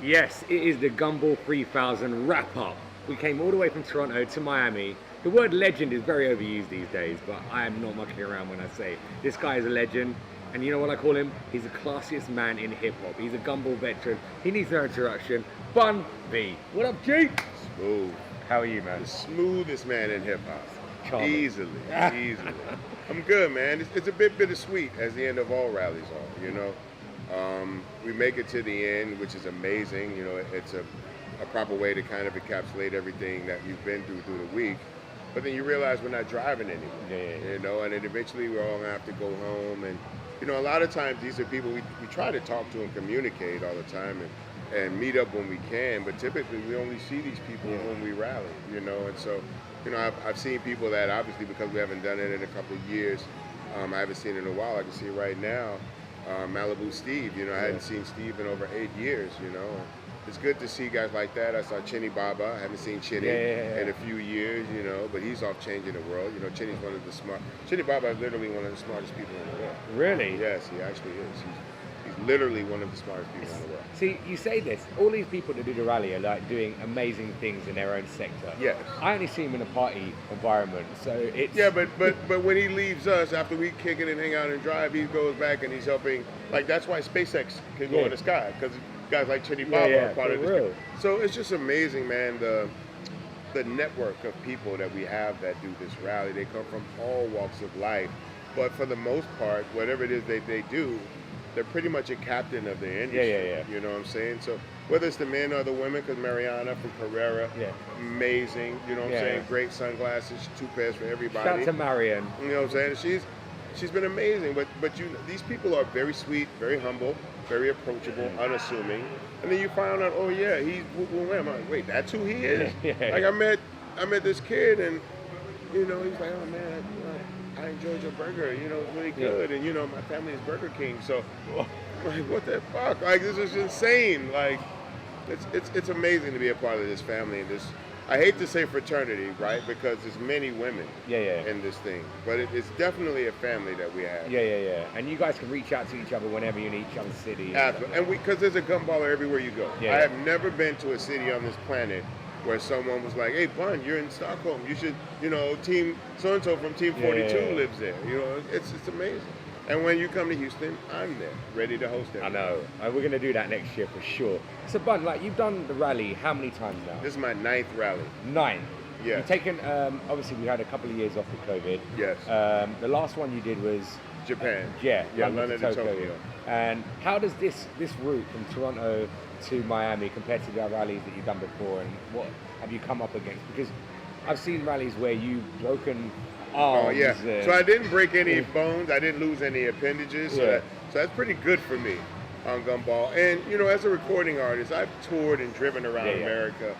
Yes, it is the Gumball 3000 wrap up. We came all the way from Toronto to Miami. The word legend is very overused these days, but I am not mucking around when I say this guy is a legend. And you know what I call him? He's the classiest man in hip hop. He's a Gumball veteran. He needs no introduction. Bun B. What up, G? Smooth. How are you, man? The smoothest man in hip hop. Charming. Easily. I'm good, man. It's a bit bittersweet, as the end of all rallies are, you know. We make it to the end, which is amazing. You know, it's a proper way to kind of encapsulate everything that you've been through the week. But then you realize we're not driving anymore, you know, and then eventually we're all gonna have to go home. And, you know, a lot of times these are people we try to talk to and communicate all the time and meet up when we can, but typically we only see these people when we rally, you know. And so, you know, I've seen people that obviously, because we haven't done it in a couple of years, I haven't seen it in a while. I can see it right now. Malibu Steve, you know, I hadn't seen Steve in over 8 years, you know. It's good to see guys like that. I saw Chinny Baba. I haven't seen Chinny in a few years, you know, but he's off changing the world. You know, Chinny's one of the Chinny Baba is literally one of the smartest people in the world. Really? Yes, he actually is. He's literally one of the smartest people in the world. See, you say this, all these people that do the rally are like doing amazing things in their own sector. Yes. I only see him in a party environment, so it's... Yeah, but when he leaves us, after we kick it and hang out and drive, he goes back and he's helping, like that's why SpaceX can go in the sky, because guys like Chinny Baba are part of this. So it's just amazing, man, the network of people that we have that do this rally. They come from all walks of life, but for the most part, whatever it is they do, they're pretty much a captain of the industry. You know what I'm saying? So whether it's the men or the women, because Mariana from Carrera, amazing. You know what I'm saying? Great sunglasses, 2 pairs for everybody. Shout out to Marion. You know what I'm saying? She's been amazing. But these people are very sweet, very humble, very approachable, unassuming. And then you find out, oh yeah, he's I'm like, wait, that's who he is. Like I met this kid, and you know, he's like, oh man, I enjoyed your burger, you know, it's really good. And you know, my family is Burger King, so like, what the fuck? Like, this is insane. Like, it's amazing to be a part of this family and this. I hate to say fraternity, right? Because there's many women in this thing, but it's definitely a family that we have. And you guys can reach out to each other whenever you're in each other's city. Absolutely, and because there's a gumballer everywhere you go. I have never been to a city on this planet where someone was like, hey, Bun, you're in Stockholm. You should, you know, team so-and-so from Team 42 lives there. You know, it's amazing. And when you come to Houston, I'm there, ready to host it. I know. We're going to do that next year for sure. So, Bun, like, you've done the rally how many times now? This is my 9th rally. 9? Yeah. You've taken, obviously, we had a couple of years off with COVID. Yes. The last one you did was... Japan. London to Tokyo. And how does this route from Toronto to Miami compared to the other rallies that you've done before, and what have you come up against? Because I've seen rallies where you've broken arms. Oh yeah. So I didn't break any bones. I didn't lose any appendages. So that's pretty good for me on Gumball. And you know, as a recording artist, I've toured and driven around America,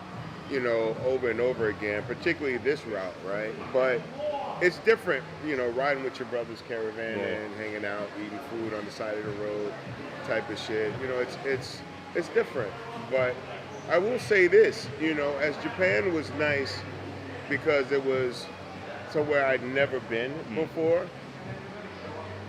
you know, over and over again, particularly this route, right? But it's different, you know, riding with your brother's caravan and hanging out, eating food on the side of the road, type of shit. You know, it's different. But I will say this, you know, as Japan was nice because it was somewhere I'd never been before.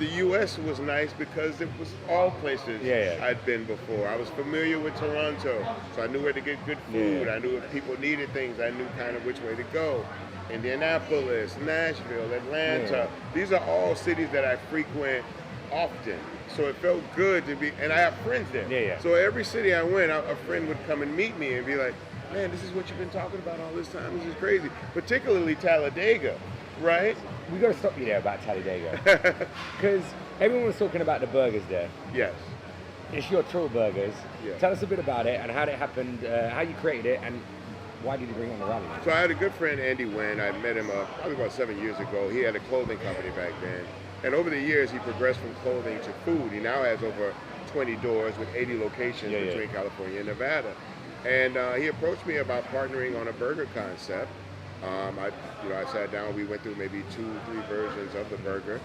The U.S. was nice because it was all places I'd been before. I was familiar with Toronto, so I knew where to get good food. I knew if people needed things, I knew kind of which way to go. Indianapolis, Nashville, Atlanta. These are all cities that I frequent often. So it felt good to be, and I have friends there. So every city I went, a friend would come and meet me and be like, man, this is what you've been talking about all this time. This is crazy. Particularly Talladega, right? We got to stop you there about Talladega. Because everyone was talking about the burgers there. Yes. It's your Trill Burgers. Tell us a bit about it and how it happened, how you created it, and why did you bring it on the rally? So I had a good friend, Andy Wynn. I met him probably about 7 years ago. He had a clothing company back then. And over the years, he progressed from clothing to food. He now has over 20 doors with 80 locations between California and Nevada. And he approached me about partnering on a burger concept. I sat down, we went through maybe 2 or 3 versions of the burger.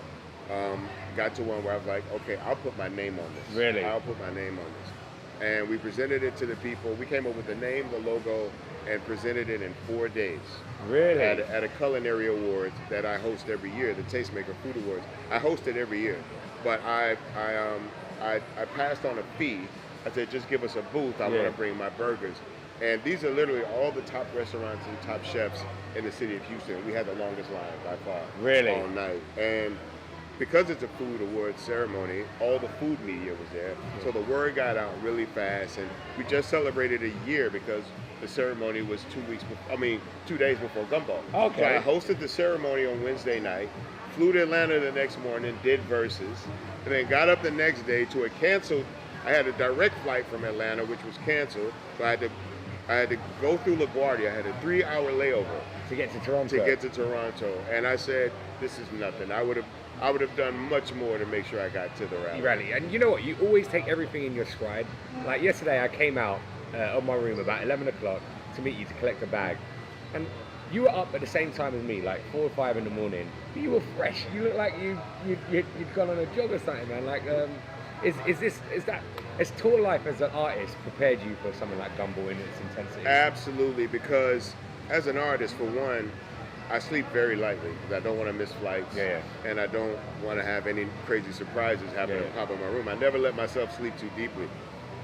Got to one where I was like, okay, I'll put my name on this. Really? I'll put my name on this. And we presented it to the people. We came up with the name, the logo, and presented it in 4 days. Really? At a culinary awards that I host every year, the Tastemaker Food Awards. I host it every year, but I passed on a fee I said, just give us a booth. I want to bring my burgers. And these are literally all the top restaurants and top chefs in the city of Houston. We had the longest line by far. Really? All night. And because it's a food awards ceremony, all the food media was there. So the word got out really fast. And we just celebrated a year because the ceremony was 2 days before Gumball. Okay. So I hosted the ceremony on Wednesday night, flew to Atlanta the next morning, did verses, and then got up the next day to a canceled. I had a direct flight from Atlanta, which was canceled. So I had to go through LaGuardia. I had a 3-hour layover to get to Toronto. And I said, this is nothing. I would have done much more to make sure I got to the rally. And you know what? You always take everything in your stride. Like yesterday, I came out of my room about 11 o'clock to meet you to collect a bag. And you were up at the same time as me, like 4 or 5 in the morning. But you were fresh. You look like you'd gone on a jog or something, man. Like, has tour life as an artist prepared you for something like Gumball in its intensity? Absolutely, because as an artist, for one, I sleep very lightly because I don't want to miss flights. And I don't want to have any crazy surprises happen to pop in my room. I never let myself sleep too deeply.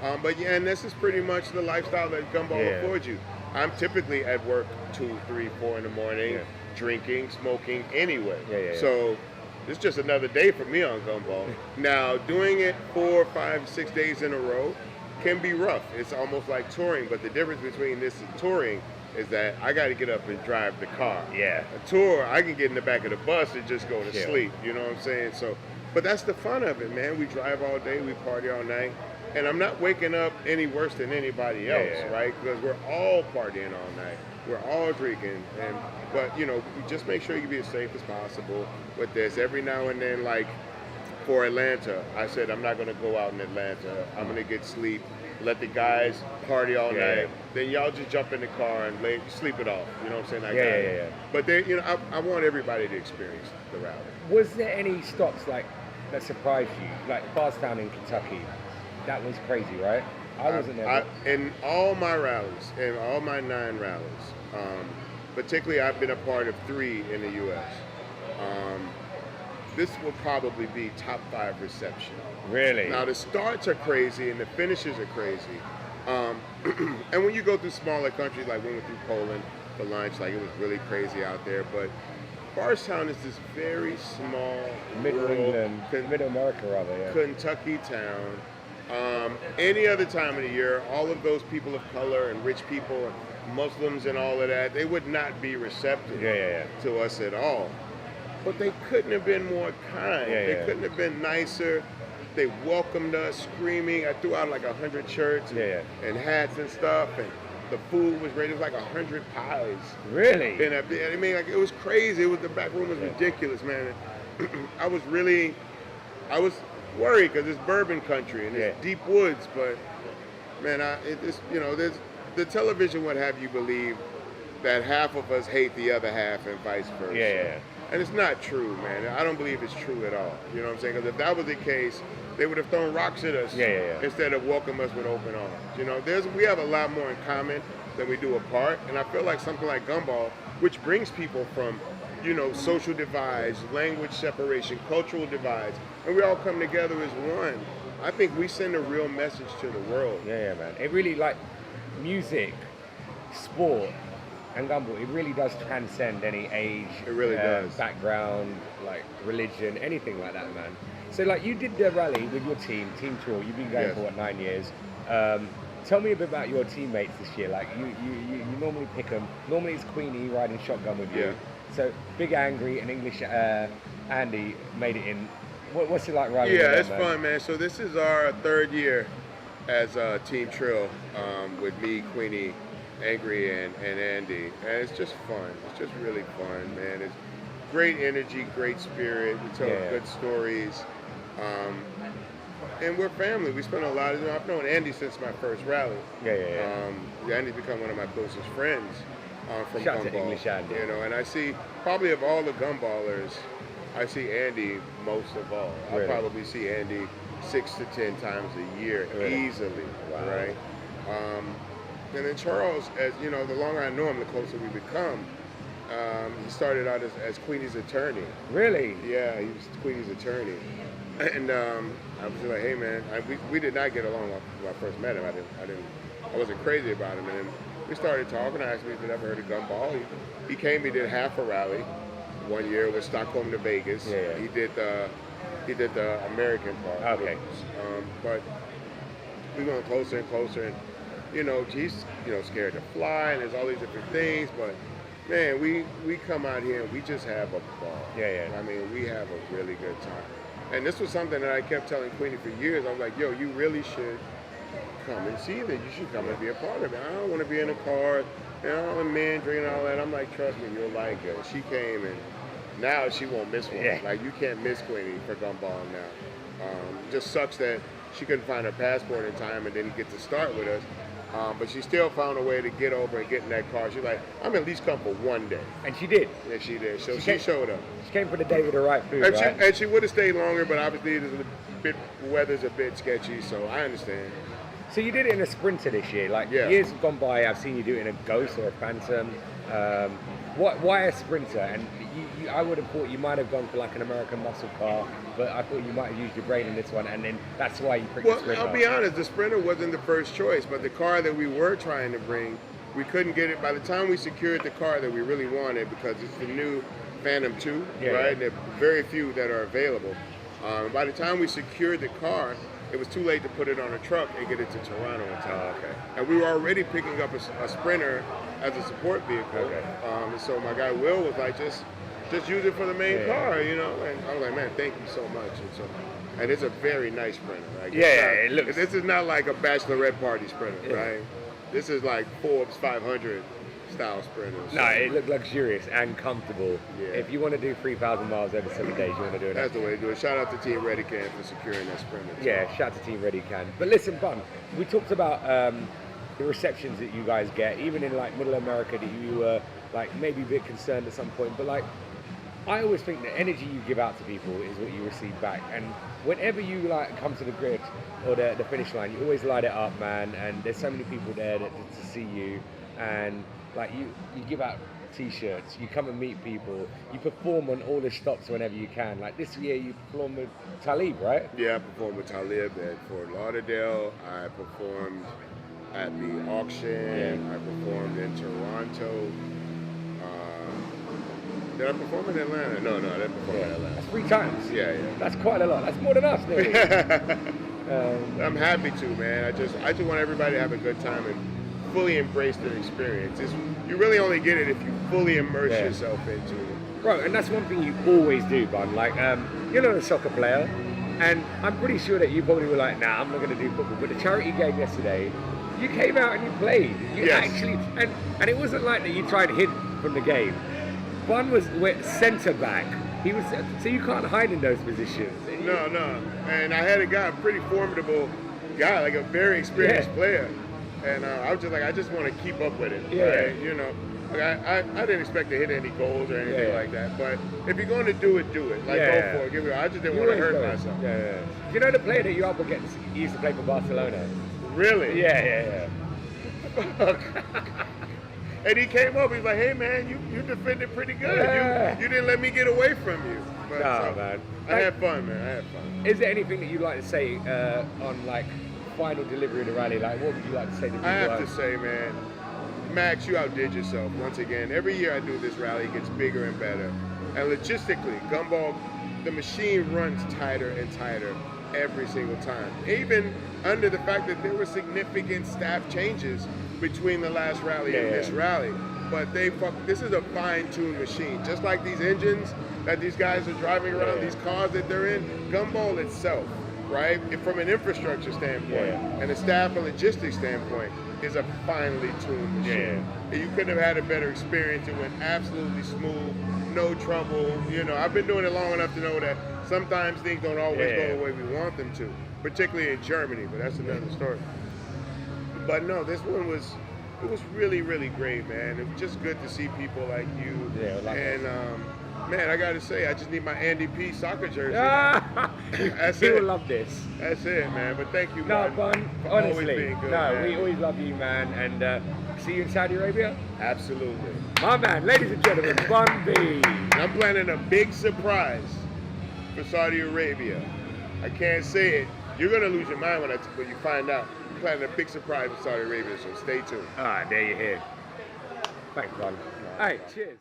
And this is pretty much the lifestyle that Gumball affords you. I'm typically at work 2, 3, 4 in the morning, drinking, smoking anyway. So it's just another day for me on Gumball. Now, doing it 4, 5, 6 days in a row can be rough. It's almost like touring, but the difference between this and touring is that I got to get up and drive the car. A tour, I can get in the back of the bus and just go to sleep. You know what I'm saying? So, but that's the fun of it, man. We drive all day, we party all night. And I'm not waking up any worse than anybody else, right? Because we're all partying all night. We're all drinking. But, you know, just make sure you be as safe as possible with this. Every now and then, like for Atlanta, I said I'm not going to go out in Atlanta. I'm going to get sleep, let the guys party all night. Then y'all just jump in the car and sleep it off. You know what I'm saying? But then, you know, I want everybody to experience the rally. Was there any stops like that surprised you? Like Bardstown in Kentucky? That was crazy, right? I wasn't there. In all my rallies, in all my 9 rallies, particularly I've been a part of 3 in the U.S., this will probably be top 5 reception. Really? Now, the starts are crazy and the finishes are crazy. And when you go through smaller countries, like we went through Poland for lunch, like it was really crazy out there. But Bardstown is this very small, Middle England, Middle America rather, Kentucky town. Any other time of the year, all of those people of color and rich people and Muslims and all of that, they would not be receptive to us at all. But they couldn't have been more kind. They couldn't have been nicer. They welcomed us screaming. I threw out like 100 shirts and hats and stuff, and the food was ready. It was like 100 pies. Really? And I mean, like, it was crazy. The back room was ridiculous, man. I was worried because it's bourbon country and it's deep woods, but man, there's the television would have you believe that half of us hate the other half and vice versa. And it's not true, man. I don't believe it's true at all. You know what I'm saying? Because if that was the case, they would have thrown rocks at us instead of welcome us with open arms. You know, we have a lot more in common than we do apart, and I feel like something like Gumball, which brings people from, you know, social divides, language separation, cultural divides, and we all come together as one. I think we send a real message to the world. Man. It really, like, music, sport, and Gumball, it really does transcend any age, it really does. Background, like religion, anything like that, man. So, like, you did the rally with your team tour. You've been going for what, 9 years. Tell me a bit about your teammates this year. Like, you normally pick them. Normally it's Queenie riding shotgun with you. So Big Angry and English Andy made it in. What's it like riding with them, it's fun, man. So this is our 3rd year as Team Trill with me, Queenie, Angry, and Andy. And it's just fun. It's just really fun, man. It's great energy, great spirit. We tell good stories. And we're family. We spend a lot of time. I've known Andy since my first rally. Andy's become one of my closest friends from Shout Gumball. To English Andy. You know, and I see, probably of all the Gumballers, I see Andy most of all. Really? I probably see Andy 6 to 10 times a year, easily, right? And then Charles, as you know, the longer I know him, the closer we become. He started out as Queenie's attorney. Really? Yeah, he was Queenie's attorney. And I was like, hey man, we did not get along when I first met him. I wasn't crazy about him. And then we started talking. I asked him if he'd ever heard of Gumball. He came. He did half a rally one year with Stockholm to Vegas. Yeah. He did the American part. Okay. But we went closer and closer, and he's scared to fly, and there's all these different things. But man, we come out here and we just have a ball. Yeah. I mean, we have a really good time. And this was something that I kept telling Queenie for years. I was like, yo, you really should come and see that. You should come and be a part of it. I don't want to be in a car, all the men drinking all that. I'm like, trust me, you'll like it. She came, and now she won't miss one. Yeah. Like, you can't miss Queenie for Gumball now. Just sucks that she couldn't find her passport in time and didn't get to start with us. But she still found a way to get over and get in that car. She's like, I'm at least come for one day. And she did. Yeah, she did. So she showed up. She came for the day with the right food, And, right? and she would have stayed longer, but obviously weather's a bit sketchy, so I understand. So you did it in a Sprinter this year. Like, years have gone by, I've seen you do it in a Ghost or a Phantom. Why a Sprinter? And I would have thought you might have gone for like an American muscle car, but I thought you might have used your brain in this one, and then that's why you picked the Sprinter. I'll be honest, the Sprinter wasn't the first choice, but the car that we were trying to bring, we couldn't get it. By the time we secured the car that we really wanted, because it's the new Phantom 2, right? Yeah. There are very few that are available. By the time we secured the car, it was too late to put it on a truck and get it to Toronto in time. Okay. And we were already picking up a Sprinter as a support vehicle. Okay. And so my guy Will was like, just use it for the main car, And I was like, man, thank you so much. And it's a very nice Sprinter. Like, it looks. This is not like a bachelorette party Sprinter, right? This is like Forbes 500 style Sprinter. So. No, it looked luxurious and comfortable. Yeah. If you want to do 3,000 miles over 7 days, you want to do it. That's the way to do it. Shout out to Team ReadyCan for securing that Sprinter. Yeah, shout out to Team ReadyCan. But listen, Bun, we talked about the receptions that you guys get, even in like Middle America, that you were like maybe a bit concerned at some point. But like, I always think the energy you give out to people is what you receive back. And whenever you like come to the grid or the finish line, you always light it up, man. And there's so many people there to see you. And like you give out t-shirts, you come and meet people, you perform on all the stops whenever you can. Like this year you performed with Talib, right? Yeah, I performed with Talib at Fort Lauderdale. I performed at the auction. I performed in Toronto. Did I perform in Atlanta? No, I didn't perform in Atlanta. That's 3 times. Yeah. That's quite a lot. That's more than us, nearly. I'm happy to, man. I just want everybody to have a good time and fully embrace the experience. You really only get it if you fully immerse yourself into it. Bro, and that's one thing you always do, Bun. Like, you're not a soccer player, and I'm pretty sure that you probably were like, nah, I'm not going to do football. But the charity game yesterday, you came out and you played. You actually, and it wasn't like that you tried to hid from the game. Bun went centre back. He was, so you can't hide in those positions. No. And I had a pretty formidable guy, like a very experienced player. And I was just like, I just want to keep up with it. Right? I didn't expect to hit any goals or anything like that. But if you're going to do it, do it. Like, go for it. Give it. I just didn't want to hurt myself. Yeah. You know the player that you're up against, he used to play for Barcelona? Really? Yeah. And he came up, he's like, hey man, you defended pretty good. Yeah. You didn't let me get away from you. But, man. I had fun, man. I had fun. Is there anything that you'd like to say on like final delivery of the rally? Like, what would you like to say to people? I have to say, man, Max, you outdid yourself once again. Every year I do this rally, it gets bigger and better. And logistically, Gumball, the machine runs tighter and tighter every single time. Even under the fact that there were significant staff changes between the last rally and this rally. But this is a fine-tuned machine. Just like these engines that these guys are driving around, these cars that they're in, Gumball itself, right? From an infrastructure standpoint and a staff and logistics standpoint, is a finely tuned machine. And you couldn't have had a better experience. It went absolutely smooth, no trouble. I've been doing it long enough to know that sometimes things don't always go the way we want them to, particularly in Germany, but that's another story. But no, this one was really, really great, man. It was just good to see people like you. Man, I gotta say, I just need my Andy P soccer jersey. That's it. People love this. That's it, man. But thank you, Bun. for Honestly, always being good, we man. always love you, man. And see you in Saudi Arabia? Absolutely. My man, ladies and gentlemen, Bun B. And I'm planning a big surprise for Saudi Arabia. I can't say it. You're gonna lose your mind when you find out. We're planning a big surprise in Saudi Arabia, so stay tuned. All right, there you hear. Thanks, Bun. All right, cheers.